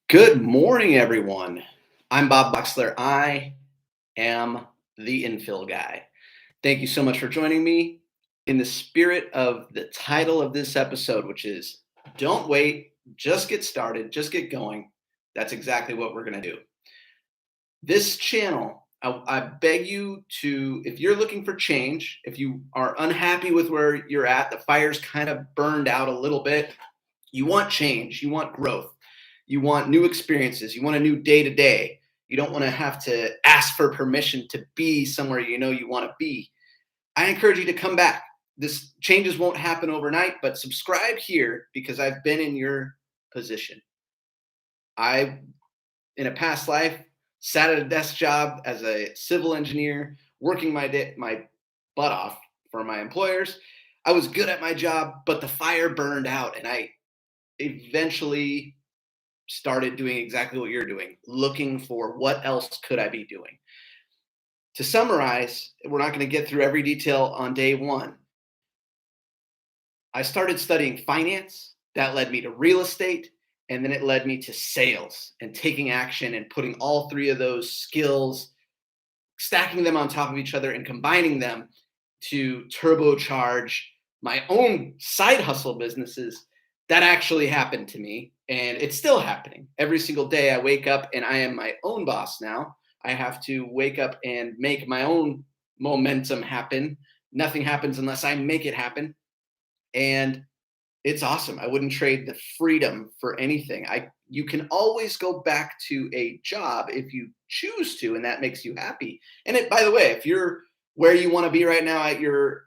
Good morning, everyone. I'm Bob Bochsler. I am the Infill Guy. Thank you so much for joining me in the spirit of the title of this episode, which is Don't Wait, Just Get Started, Just Get Going. That's exactly what we're going to do. This channel, I beg you to, if you're looking for change, if you are unhappy with where you're at, the fire's kind of burned out a little bit, you want change, you want growth, you want new experiences, you want a new day to day. You don't want to have to ask for permission to be somewhere you know you want to be. I encourage you to come back. This changes won't happen overnight, but subscribe here because I've been in your position. I, in a past life, sat at a desk job as a civil engineer, working my butt off for my employers. I was good at my job, but the fire burned out, and I eventually started doing exactly what you're doing, looking for what else could I be doing. To summarize, we're not going to get through every detail on day one. I started studying finance. That led me to real estate. And then it led me to sales and taking action and putting all three of those skills, stacking them on top of each other and combining them to turbocharge my own side hustle businesses. That actually happened to me, and it's still happening. Every single day I wake up and I am my own boss now. I have to wake up and make my own momentum happen. Nothing happens unless I make it happen. And it's awesome. I wouldn't trade the freedom for anything. You can always go back to a job if you choose to, and that makes you happy. And by the way, if you're where you want to be right now at your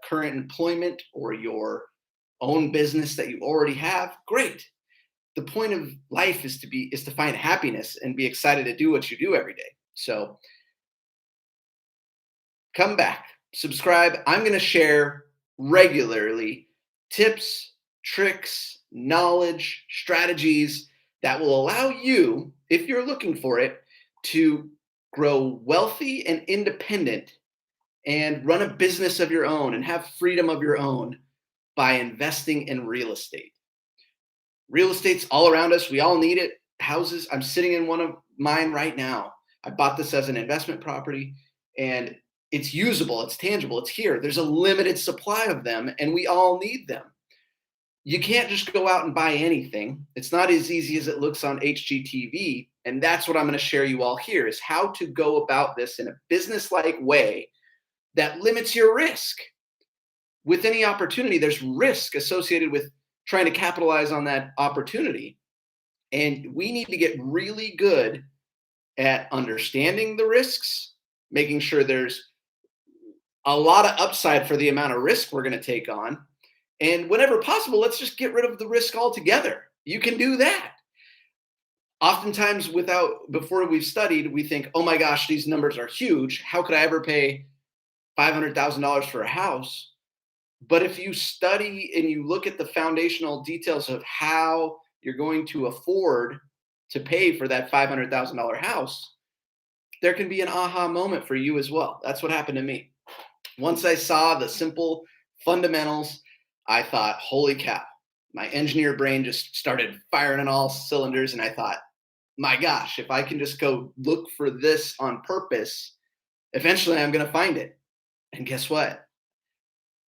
current employment or your own business that you already have, great. The point of life is to find happiness and be excited to do what you do every day. So come back, subscribe. I'm going to share regularly tips, tricks, knowledge, strategies that will allow you, if you're looking for it, to grow wealthy and independent and run a business of your own and have freedom of your own by investing in real estate. Real estate's all around us. We all need it. Houses, I'm sitting in one of mine right now. I bought this as an investment property, and it's usable, it's tangible, it's here. There's a limited supply of them, and we all need them. You can't just go out and buy anything. It's not as easy as it looks on HGTV, and that's what I'm going to share you all here is how to go about this in a business-like way that limits your risk. With any opportunity, there's risk associated with trying to capitalize on that opportunity. And we need to get really good at understanding the risks, making sure there's a lot of upside for the amount of risk we're going to take on. And whenever possible, let's just get rid of the risk altogether. You can do that. Oftentimes, before we've studied, we think, oh my gosh, these numbers are huge. How could I ever pay $500,000 for a house? But if you study and you look at the foundational details of how you're going to afford to pay for that $500,000 house, there can be an aha moment for you as well. That's what happened to me. Once I saw the simple fundamentals, I thought, holy cow, my engineer brain just started firing on all cylinders. And I thought, my gosh, if I can just go look for this on purpose, eventually I'm going to find it. And guess what?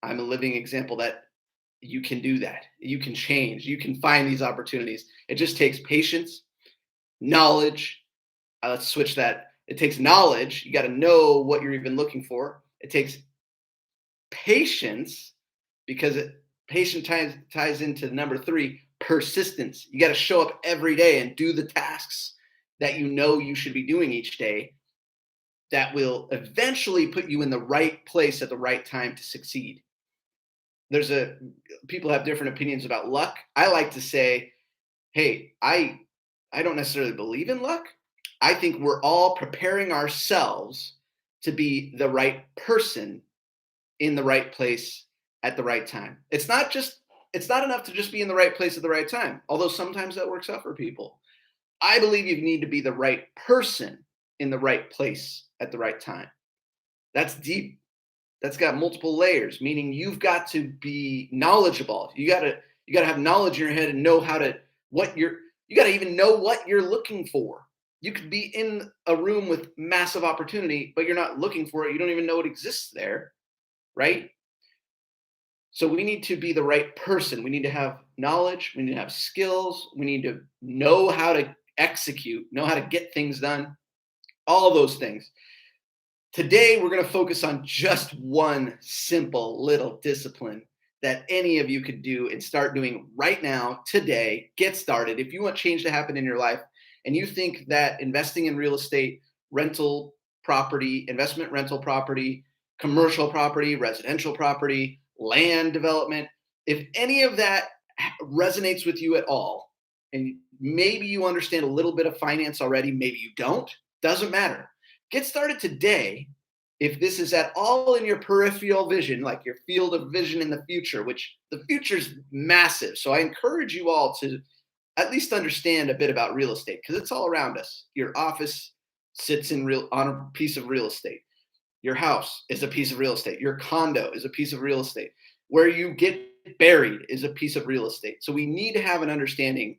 I'm a living example that you can do that. You can change. You can find these opportunities. It just takes patience, knowledge. Let's switch that. It takes knowledge. You got to know what you're even looking for. It takes patience because patience ties into number 3, persistence. You got to show up every day and do the tasks that you know you should be doing each day that will eventually put you in the right place at the right time to succeed. People have different opinions about luck. I like to say, hey, I don't necessarily believe in luck. I think we're all preparing ourselves to be the right person in the right place at the right time. It's not enough to just be in the right place at the right time, although sometimes that works out for people. I believe you need to be the right person in the right place at the right time. That's deep. That's got multiple layers, meaning you've got to be knowledgeable. You got to have knowledge in your head and know You got to even know what you're looking for. You could be in a room with massive opportunity, but you're not looking for it. You don't even know it exists there, right? So we need to be the right person. We need to have knowledge. We need to have skills. We need to know how to execute, know how to get things done, all those things. Today, we're going to focus on just one simple little discipline that any of you could do and start doing right now, today. Get started. If you want change to happen in your life and you think that investing in real estate, rental property, investment rental property, commercial property, residential property, land development, if any of that resonates with you at all, and maybe you understand a little bit of finance already, maybe you don't, doesn't matter. Get started today. If this is at all in your peripheral vision, like your field of vision in the future, which the future is massive. So I encourage you all to at least understand a bit about real estate because it's all around us. Your office sits on a piece of real estate. Your house is a piece of real estate. Your condo is a piece of real estate. Where you get buried is a piece of real estate. So we need to have an understanding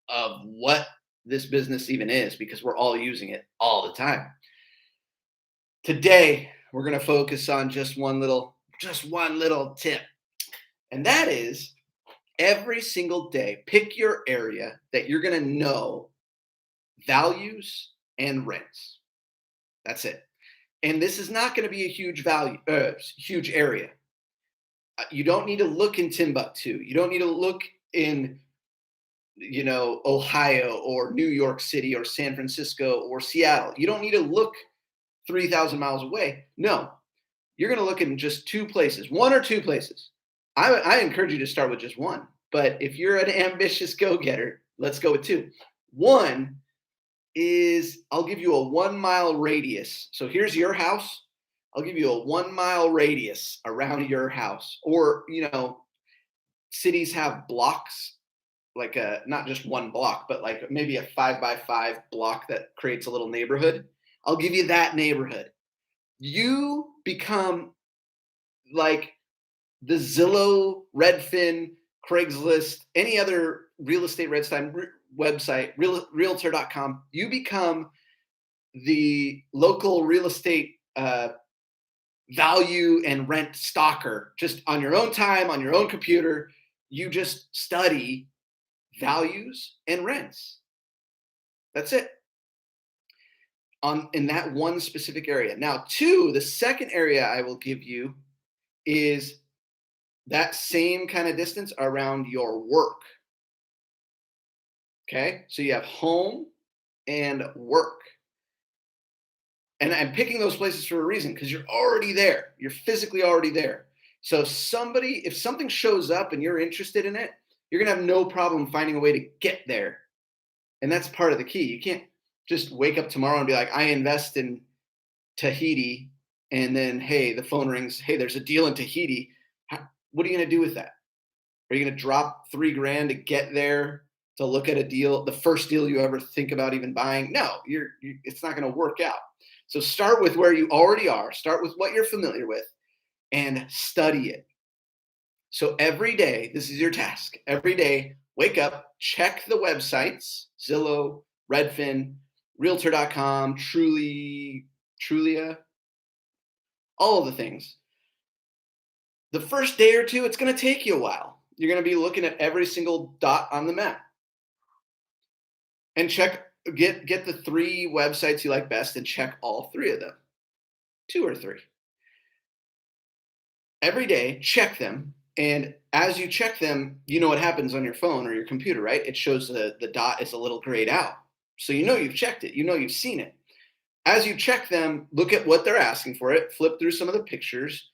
of what this business even is because we're all using it all the time. Today, we're going to focus on just one little tip. And that is every single day, pick your area that you're going to know values and rents. That's it. And this is not going to be a huge huge area. You don't need to look in Timbuktu. You don't need to look in, Ohio or New York City or San Francisco or Seattle. You don't need to look 3,000 miles away. No, you're going to look in just two places, one or two places. I encourage you to start with just one. But if you're an ambitious go-getter, let's go with two. One is I'll give you a 1 mile radius. So here's your house. I'll give you a 1 mile radius around your house. Or, cities have blocks, like not just one block, but like maybe a 5x5 block that creates a little neighborhood. I'll give you that neighborhood. You become like the Zillow, Redfin, Craigslist, any other real estate website, realtor.com. You become the local real estate value and rent stalker just on your own time, on your own computer. You just study values and rents. That's it. In that one specific area. Now, the second area I will give you is that same kind of distance around your work. Okay, so you have home and work. And I'm picking those places for a reason because you're already there. You're physically already there. So if something shows up and you're interested in it, you're going to have no problem finding a way to get there. And that's part of the key. You can't just wake up tomorrow and be like, I invest in Tahiti. And then, hey, the phone rings. Hey, there's a deal in Tahiti. What are you going to do with that? Are you going to drop $3,000 to get there to look at a deal, the first deal you ever think about even buying? No, it's not going to work out. So start with where you already are. Start with what you're familiar with and study it. So every day, this is your task. Every day, wake up, check the websites, Zillow, Redfin, Realtor.com, Trulia, all of the things. The first day or two, it's going to take you a while. You're going to be looking at every single dot on the map. And get the 3 websites you like best and check all 3 of them. 2 or 3. Every day, check them. And as you check them, you know what happens on your phone or your computer, right? It shows the dot is a little grayed out. So you know you've checked it. You know you've seen it. As you check them, look at what they're asking for it. Flip through some of the pictures.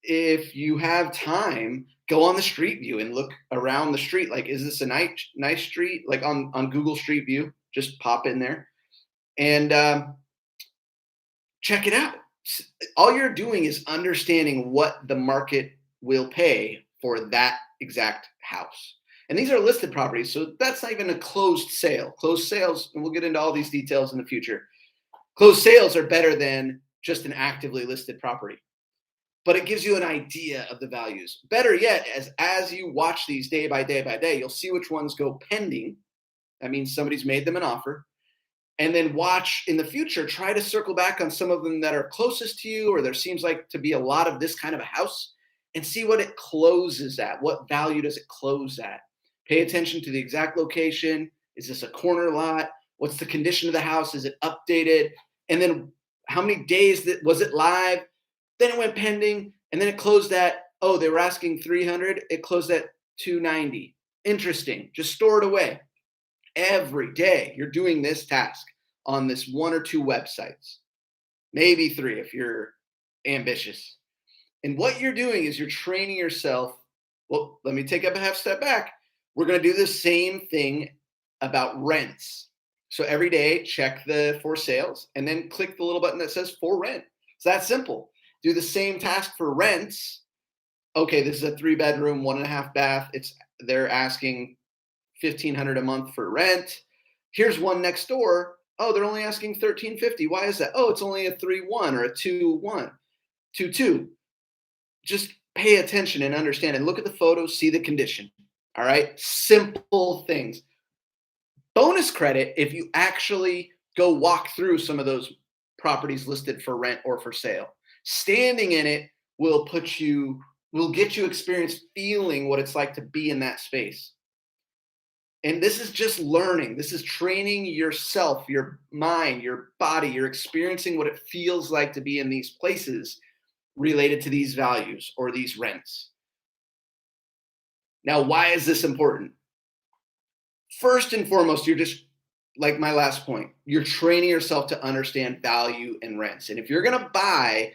If you have time, go on the street view and look around the street. Like, is this a nice street? Like on Google Street View, just pop in there and check it out. All you're doing is understanding what the market will pay for that exact house. And these are listed properties, so that's not even a closed sale. Closed sales, and we'll get into all these details in the future. Closed sales are better than just an actively listed property. But it gives you an idea of the values. Better yet, as you watch these day by day by day, you'll see which ones go pending That means somebody's made them an offer. And then watch in the future, try to circle back on some of them that are closest to you, or there seems like to be a lot of this kind of a house, and see what it closes at. What value does it close at? Pay attention to the exact location. Is this a corner lot? What's the condition of the house? Is it updated? And then how many days that was it live? Then it went pending, and then it closed at, oh, they were asking 300. It closed at 290. Interesting. Just store it away. Every day you're doing this task on this one or two websites, maybe three if you're ambitious. And what you're doing is you're training yourself. Well, let me take up a half step back. We're going to do the same thing about rents. So every day, check the for sales and then click the little button that says for rent. It's that simple. Do the same task for rents. Okay, this is a 3-bedroom, 1.5 bath. They're asking $1,500 a month for rent. Here's one next door. Oh, they're only asking $1,350. Why is that? Oh, it's only a 3-1 or a 2-1, 2-2. Just pay attention and understand and look at the photos, see the condition. All right, simple things. Bonus credit if you actually go walk through some of those properties listed for rent or for sale. Standing in it will get you experience feeling what it's like to be in that space. And this is just learning. This is training yourself, your mind, your body. You're experiencing what it feels like to be in these places related to these values or these rents. Now, why is this important? First and foremost, you're just like my last point, you're training yourself to understand value and rents. And if you're going to buy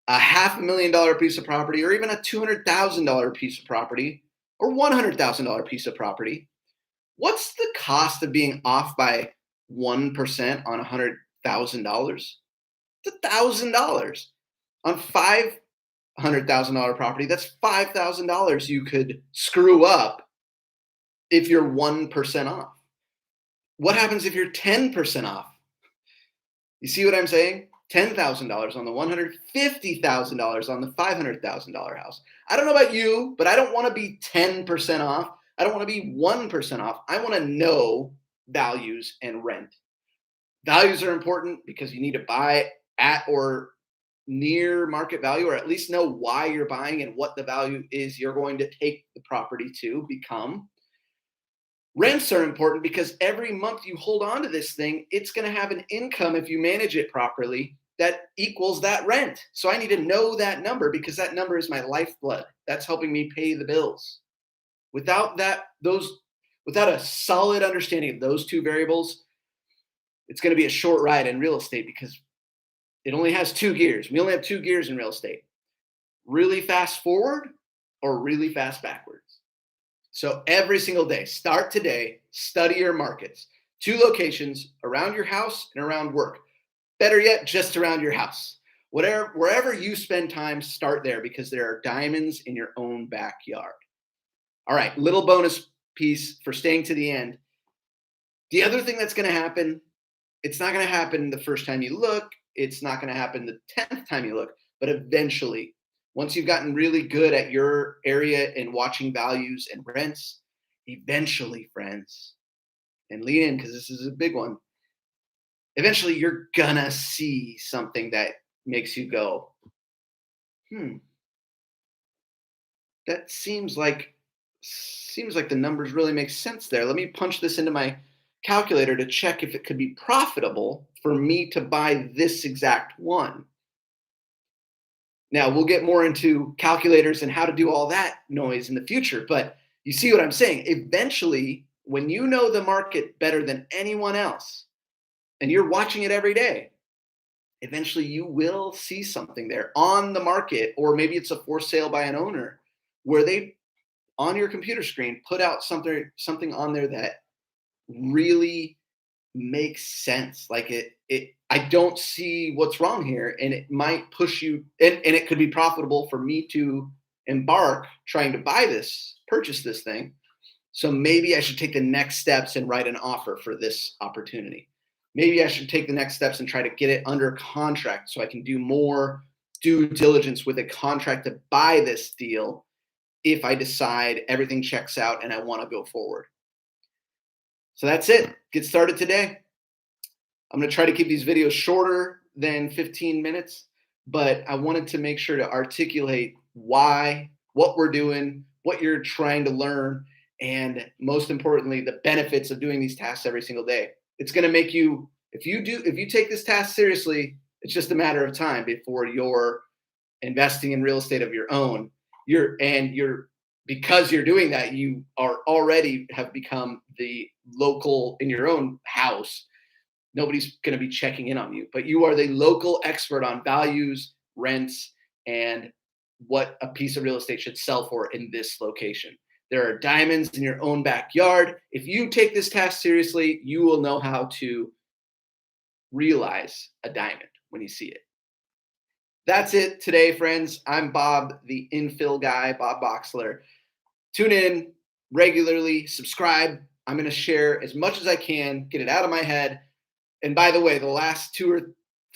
a $500,000 piece of property, or even a $200,000 piece of property, or $100,000 piece of property, what's the cost of being off by 1% on $100,000? It's $1,000 on $500,000 property. That's $5,000 you could screw up if you're 1% off. What happens if you're 10% off? You see what I'm saying? $10,000 on the $150,000 on the $500,000 house. I don't know about you, but I don't want to be 10% off. I don't want to be 1% off. I want to know values and rent. Values are important because you need to buy at or near market value, or at least know why you're buying and what the value is you're going to take the property to become. Rents are important because every month you hold on to this thing, it's going to have an income if you manage it properly that equals that rent. So I need to know that number because that number is my lifeblood. That's helping me pay the bills. Without a solid understanding of those two variables, it's going to be a short ride in real estate because it only has 2 gears. We only have 2 gears in real estate. Really fast forward or really fast backwards. So every single day, start today, study your markets. 2 locations around your house and around work. Better yet, just around your house. Wherever you spend time, start there because there are diamonds in your own backyard. All right, little bonus piece for staying to the end. The other thing that's going to happen, it's not going to happen the first time you look. It's not going to happen the 10th time you look, but eventually, once you've gotten really good at your area and watching values and rents, eventually, friends, and lean in because this is a big one, eventually you're going to see something that makes you go, that seems like the numbers really make sense there. Let me punch this into my calculator to check if it could be profitable for me to buy this exact one. Now, we'll get more into calculators and how to do all that noise in the future, but you see what I'm saying? Eventually, when you know the market better than anyone else, and you're watching it every day, eventually you will see something there on the market, or maybe it's a for sale by an owner, where they, on your computer screen, put out something on there that really makes sense. Like I don't see what's wrong here, and it might push you, and it could be profitable for me to embark trying to purchase this thing. So maybe I should take the next steps and write an offer for this opportunity. Maybe I should take the next steps and try to get it under contract so I can do more due diligence with a contract to buy this deal if I decide everything checks out and I want to go forward. So that's it. Get started today. I'm going to try to keep these videos shorter than 15 minutes, but I wanted to make sure to articulate why, what we're doing, what you're trying to learn, and most importantly, the benefits of doing these tasks every single day. It's going to make you, if you take this task seriously, it's just a matter of time before you're investing in real estate of your own. Because you're doing that, you are already have become the local in your own house. Nobody's going to be checking in on you, but you are the local expert on values, rents, and what a piece of real estate should sell for in this location. There are diamonds in your own backyard. If you take this task seriously, you will know how to realize a diamond when you see it. That's it today, friends. I'm Bob, the Infill Guy, Bob Bochsler. Tune in regularly, subscribe. I'm going to share as much as I can, get it out of my head. And by the way, the last 2 or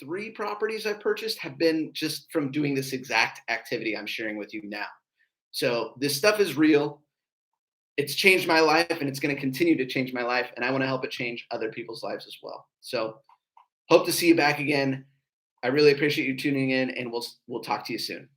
3 properties I've purchased have been just from doing this exact activity I'm sharing with you now. So this stuff is real. It's changed my life, and it's going to continue to change my life. And I want to help it change other people's lives as well. So hope to see you back again. I really appreciate you tuning in, and we'll talk to you soon.